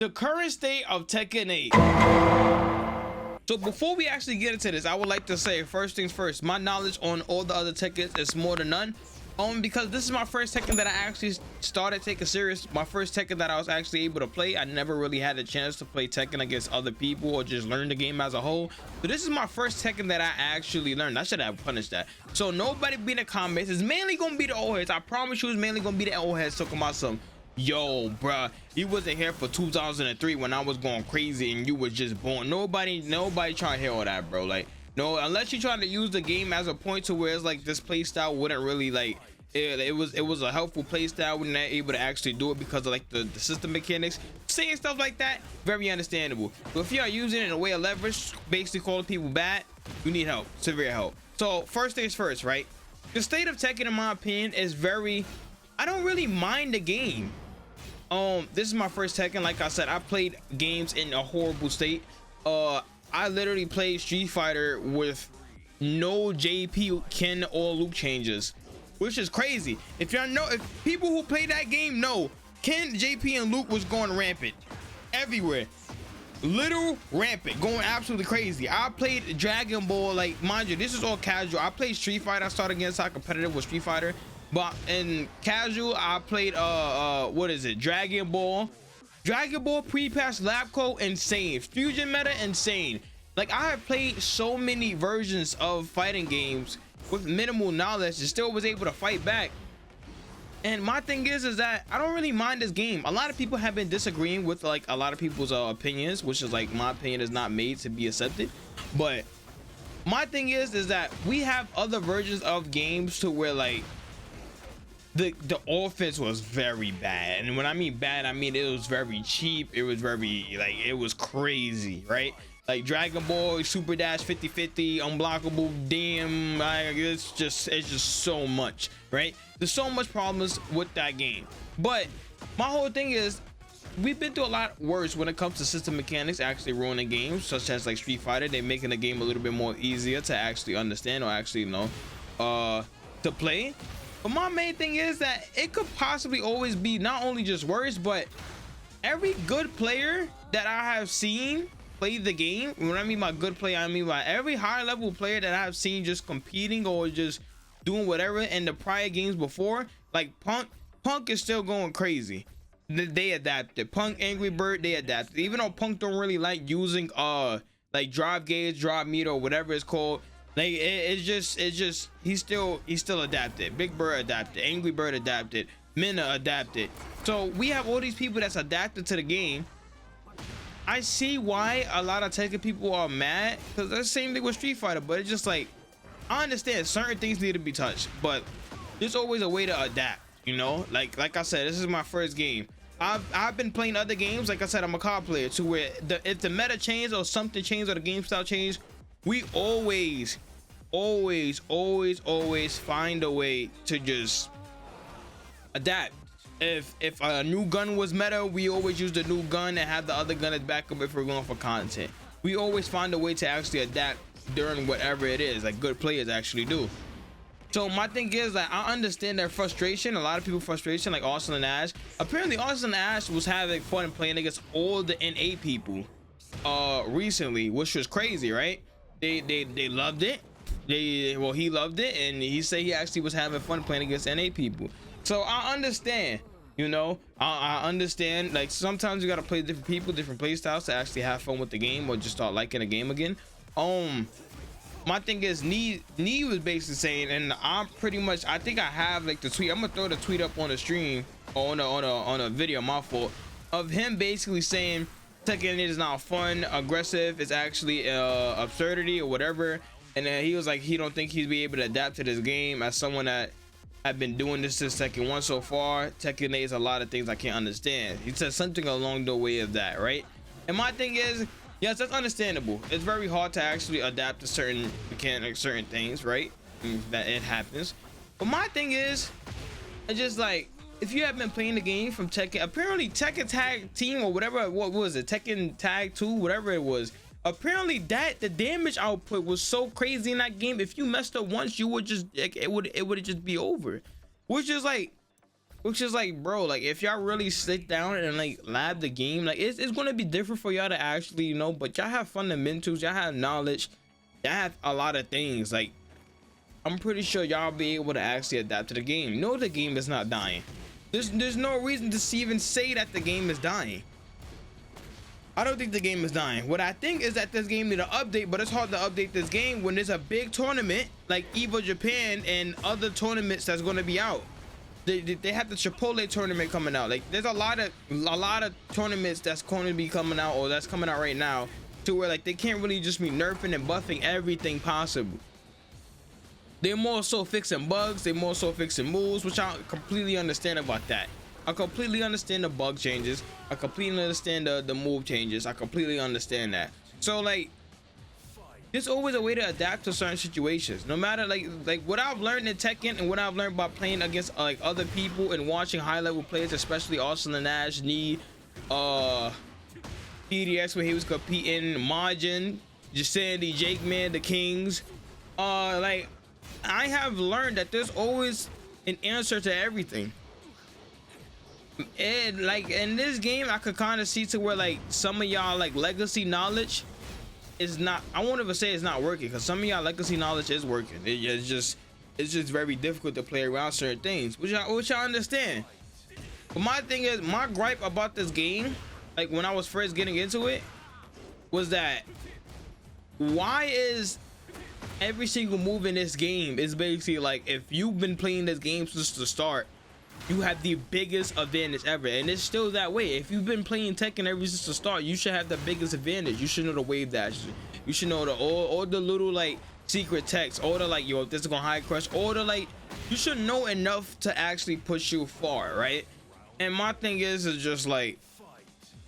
The current state of Tekken 8. So before we actually get into this, I would like to say, first things first, my knowledge on all the other Tekkens is more than none. Because this is my first Tekken that I actually started taking serious. My first Tekken that I was actually able to play. I never really had a chance to play Tekken against other people or just learn the game as a whole. So this is my first Tekken that I actually learned. I should have punished that. So nobody be in the comments. It's mainly gonna be the old heads. I promise you, it's mainly gonna be the old heads talking about some, yo, bruh, you wasn't here for 2003 when I was going crazy and you was just born. Nobody trying to hear all that, bro. Like, no, unless you're trying to use the game as a point to where it's like this play style wouldn't really like it was a helpful play style. We're not able to actually do it because of like the system mechanics. Saying stuff like that, very understandable. But if you are using it in a way of leverage, basically calling people bad, you need help, severe help. So first things first, right? The state of Tekken, in my opinion, is very, I don't really mind the game. This is my first Tekken. Like I said, I played games in a horrible state. I literally played Street Fighter with no JP, Ken, or Luke changes, which is crazy. If y'all know, if people who play that game know, Ken, JP, and Luke was going rampant everywhere. Literal rampant, going absolutely crazy. I played Dragon Ball, like, mind you, this is all casual. I played Street Fighter. I started getting so competitive with Street Fighter. But in casual, I played what is it, Dragon Ball pre-patch lab coat, insane. Fusion meta, insane. Like, I have played so many versions of fighting games with minimal knowledge and still was able to fight back. And my thing is that I don't really mind this game. A lot of people have been disagreeing with like a lot of people's opinions, which is like, my opinion is not made to be accepted. But my thing is that we have other versions of games to where like the offense was very bad. And when I mean bad, I mean it was very cheap. It was very, like, it was crazy, right? Like Dragon Ball Super Dash 50-50 unblockable, damn, it's just so much, right? There's so much problems with that game. But my whole thing is, we've been through a lot worse when it comes to system mechanics actually ruining games, such as like Street Fighter. They're making the game a little bit more easier to actually understand or actually, you know, to play. But my main thing is that it could possibly always be not only just worse, but every good player that I have seen play the game. When I mean by good player, I mean by every high level player that I've seen just competing or just doing whatever in the prior games before, like Punk is still going crazy. They adapted. Punk, Angry Bird, they adapted. Even though Punk don't really like using like drive gauge, drive meter, or whatever it's called. Like it's just he's still adapted. Big Bird adapted, Angry Bird adapted, Minna adapted. So we have all these people that's adapted to the game. I see why a lot of Tekken people are mad, because that's the same thing with Street Fighter. But it's just like, I understand certain things need to be touched, but there's always a way to adapt, you know. Like I said, this is my first game. I've been playing other games. Like I said, I'm a COD player too, where if the meta changed or something changed or the game style changed, we always find a way to just adapt. If a new gun was meta, we always use the new gun and have the other gun as backup if we're going for content. We always find a way to actually adapt during whatever it is, like good players actually do. So my thing is that I understand their frustration, a lot of people frustration, like Austin and Ash. Apparently Austin and Ash was having fun playing against all the NA people recently, which was crazy, right? They loved it. Well, he loved it, and he said he actually was having fun playing against NA people. So I understand, you know, I understand, like, sometimes you gotta play different people, different play styles to actually have fun with the game or just start liking the game again. My thing is, Nee was basically saying, and I'm pretty much, I think I have like the tweet. I'm gonna throw the tweet up on the stream or on a video, my fault, of him basically saying Tekken is not fun, aggressive, it's actually absurdity or whatever. And then he was like, he don't think he'd be able to adapt to this game. As someone that have been doing this since Tekken 1 so far, Tekken 8 is a lot of things I can't understand. He said something along the way of that, right? And my thing is, yes, that's understandable. It's very hard to actually adapt to certain mechanics, certain things, right? That it happens. But my thing is, it's just like, if you have been playing the game from Tekken, apparently Tekken Tag Team or whatever, what was it, Tekken Tag 2, whatever it was, apparently that the damage output was so crazy in that game. If you messed up once, you would just, like, it would just be over. Which is like, which is like, bro, like if y'all really sit down and like lab the game, like it's gonna be different for y'all to actually, you know, but y'all have fundamentals, y'all have knowledge, y'all have a lot of things. Like I'm pretty sure y'all be able to actually adapt to the game. No, the game is not dying. There's no reason to even say that the game is dying. I don't think the game is dying. What I think is that this game need an update, but it's hard to update this game when there's a big tournament like Evo Japan and other tournaments that's going to be out. They have the Chipotle tournament coming out. Like there's a lot of tournaments that's going to be coming out, or that's coming out right now, to where like they can't really just be nerfing and buffing everything possible. They're more so fixing bugs, they're more so fixing moves, which I completely understand about that. I completely understand the bug changes, I completely understand the move changes, I completely understand that. So like there's always a way to adapt to certain situations, no matter like what I've learned in Tekken and what I've learned by playing against like other people and watching high level players, especially Austin and Nash, Knee, PDX when he was competing, Majin, Sandy, Jake Man, the Kings. Like I have learned that there's always an answer to everything. And like in this game, I could kind of see to where like some of y'all like legacy knowledge is not, I won't even say it's not working, because some of y'all legacy knowledge is working. It's just very difficult to play around certain things, which I understand. But my thing is, my gripe about this game, like when I was first getting into it, was that why is every single move in this game is basically like, if you've been playing this game since the start, you have the biggest advantage ever, and it's still that way. If you've been playing Tekken ever since the start, you should have the biggest advantage. You should know the wave dash, you should know the all the little like secret text, all the like, yo, this is gonna high crush, all the like, you should know enough to actually push you far, right? And my thing is just like,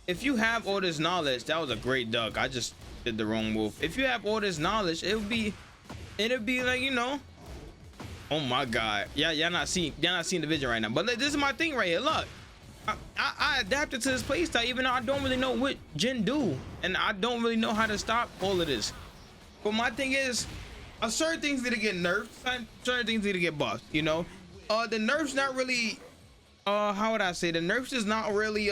if you have all this knowledge, that was a great duck, I just did the wrong move. If you have all this knowledge, it'll be like, you know, oh my god, yeah, y'all not seeing the vision right now, but like, this is my thing right here. Look, I adapted to this playstyle even though I don't really know what Jin do, and I don't really know how to stop all of this. But my thing is, certain things need to get nerfed, certain things need to get buffed, you know. The nerfs not really, how would I say, the nerfs is not really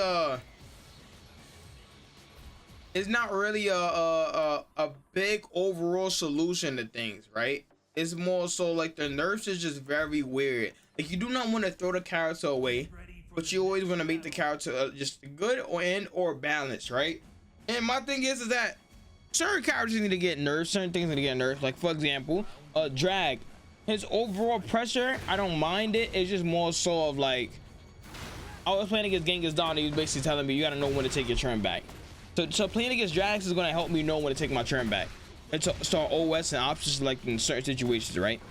it's not really a big overall solution to things, right? It's more so like the nerfs is just very weird. Like you do not want to throw the character away, but you always want to make the character just good or balanced, right? And my thing is that certain characters need to get nerfed, certain things need to get nerfed. Like for example, Drag, his overall pressure, I don't mind it. It's just more so of like, I was playing against Genghis Khan, he was basically telling me you gotta know when to take your turn back. So playing against Drags is gonna help me know when to take my turn back. And so OS and options like in certain situations, right?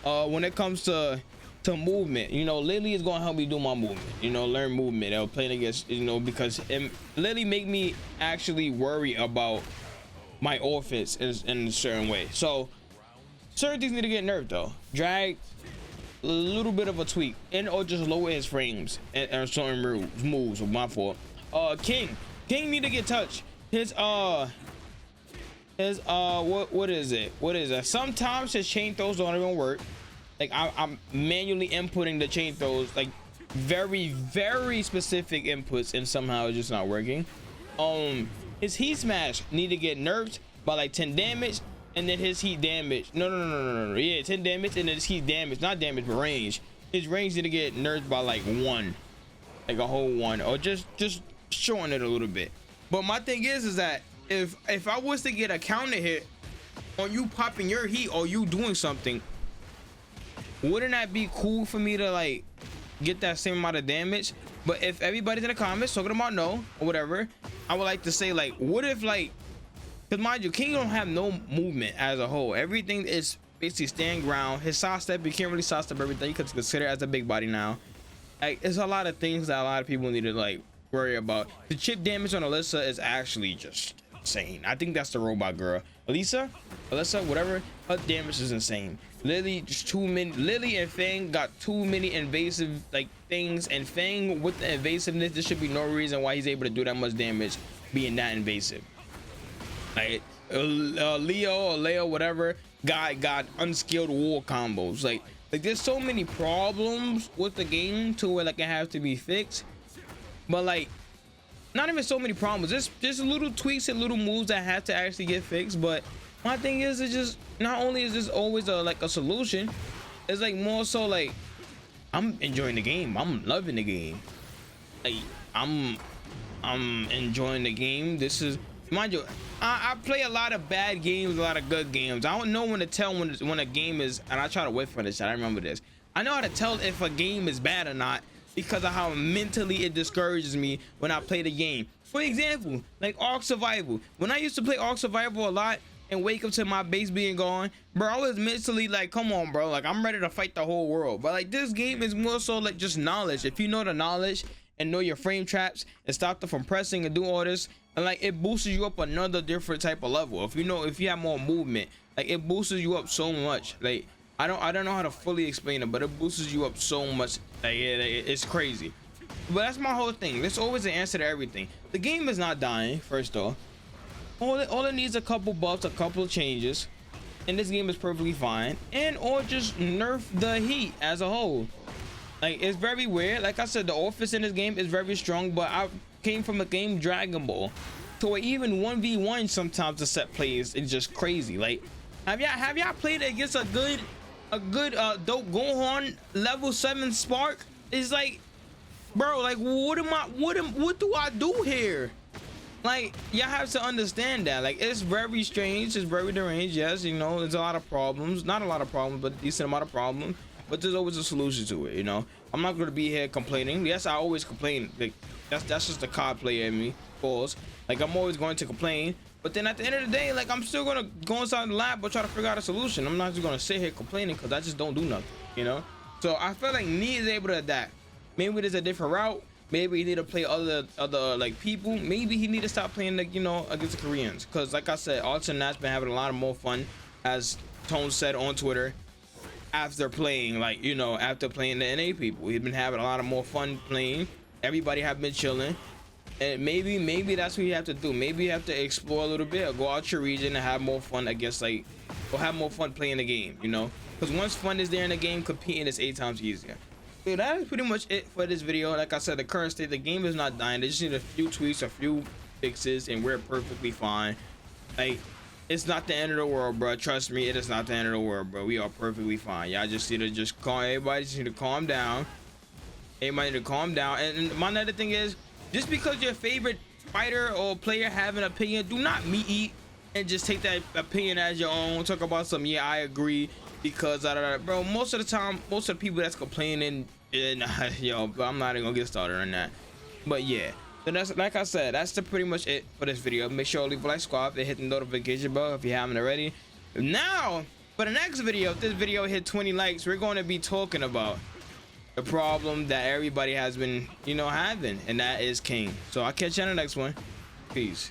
When it comes to movement, you know, Lily is gonna help me do my movement, you know, learn movement. Or playing against, you know, because Lily make me actually worry about my offense in a certain way. So certain things need to get nerfed though. Drag, a little bit of a tweak, and or just lower his frames and certain moves. My fault. King need to get touched. His what is it? Sometimes his chain throws don't even work. Like I'm manually inputting the chain throws, like very specific inputs, and somehow it's just not working. His heat smash need to get nerfed by like 10 damage, and then his heat damage. No. Yeah, 10 damage, and then his heat damage, not damage but range. His range need to get nerfed by like 1, like a whole 1, or just shorten it a little bit. But my thing is that if I was to get a counter hit on you popping your heat or you doing something, wouldn't that be cool for me to like get that same amount of damage? But if everybody's in the comments talking about no or whatever, I would like to say like, what if like, because mind you, King don't have no movement as a whole. Everything is basically stand ground. His sidestep, you can't really sidestep everything because consider as a big body now. Like, it's a lot of things that a lot of people need to like worry about. The chip damage on Alyssa is actually just insane. I think that's the robot girl. Alyssa, whatever, her damage is insane. Lily, just too many. Lily and Fang got too many invasive like things, and Fang with the invasiveness, there should be no reason why he's able to do that much damage being that invasive. Like Leo or Leo, whatever, guy got unskilled wall combos. Like Like there's so many problems with the game to where like it has to be fixed. But like not even so many problems, just little tweaks and little moves that have to actually get fixed. But my thing is, it's just not only is this always like a solution, it's like more so like I'm enjoying the game, I'm loving the game, like I'm enjoying the game. This is, mind you, I play a lot of bad games, a lot of good games. I don't know when to tell when a game is, and I try to wait for this. I remember this. I know how to tell if a game is bad or not because of how mentally it discourages me when I play the game. For example, like Ark Survival. When I used to play Ark Survival a lot and wake up to my base being gone, bro, I was mentally like, come on, bro, like I'm ready to fight the whole world. But like this game is more so like just knowledge. If you know the knowledge and know your frame traps and stop them from pressing and do all this, and like it boosts you up another different type of level. If you have more movement, like it boosts you up so much. Like I don't know how to fully explain it, but it boosts you up so much. Like it's crazy. But that's my whole thing. There's always an answer to everything. The game is not dying, first off. All it needs a couple buffs, a couple of changes, and this game is perfectly fine. And or just nerf the heat as a whole. Like it's very weird. Like I said, the offense in this game is very strong, but I came from a game Dragon Ball, so even 1v1 sometimes the set plays is just crazy. Like have y'all played against a good dope Gohan level 7 Spark? It's like, bro, like what do I do here? Like y'all have to understand that. Like it's very strange, it's very deranged. Yes, you know, there's a lot of problems, not a lot of problems, but a decent amount of problems. But there's always a solution to it, you know. I'm not gonna be here complaining. Yes, I always complain. Like that's just the COD player in me. Pause. Like I'm always going to complain. But then at the end of the day, like I'm still gonna go inside the lab but try to figure out a solution. I'm not just gonna sit here complaining because I just don't do nothing, you know. So I feel like Nee is able to adapt. Maybe there's a different route. Maybe he need to play other like people. Maybe he need to stop playing, like, you know, against the Koreans. Because like I said, Arts and Nat's been having a lot of more fun, as Tone said on Twitter, after playing, like, you know, after playing the NA people. He's been having a lot of more fun playing. Everybody have been chilling. And maybe that's what you have to do. Maybe you have to explore a little bit, or go out your region and have more fun, I guess, like, or have more fun playing the game, you know. Because once fun is there in the game, competing is 8 times easier. So that is pretty much it for this video. Like I said, the current state, the game is not dying. They just need a few tweaks, a few fixes, and we're perfectly fine. Like, it's not the end of the world, bro. Trust me, it is not the end of the world, bro. We are perfectly fine. Y'all just need to calm. Everybody just need to calm down. Everybody need to calm down. And my other thing is, just because your favorite fighter or player have an opinion, do not eat and just take that opinion as your own. Talk about some, yeah, I agree, because bro, most of the time, most of the people that's complaining, yo, I'm not even gonna get started on that. But yeah, so that's, like I said, that's pretty much it for this video. Make sure to leave a like, subscribe, and hit the notification bell if you haven't already. Now for the next video, if this video hit 20 likes, we're going to be talking about the problem that everybody has been, you know, having, and that is King. So I'll catch you on the next one. Peace.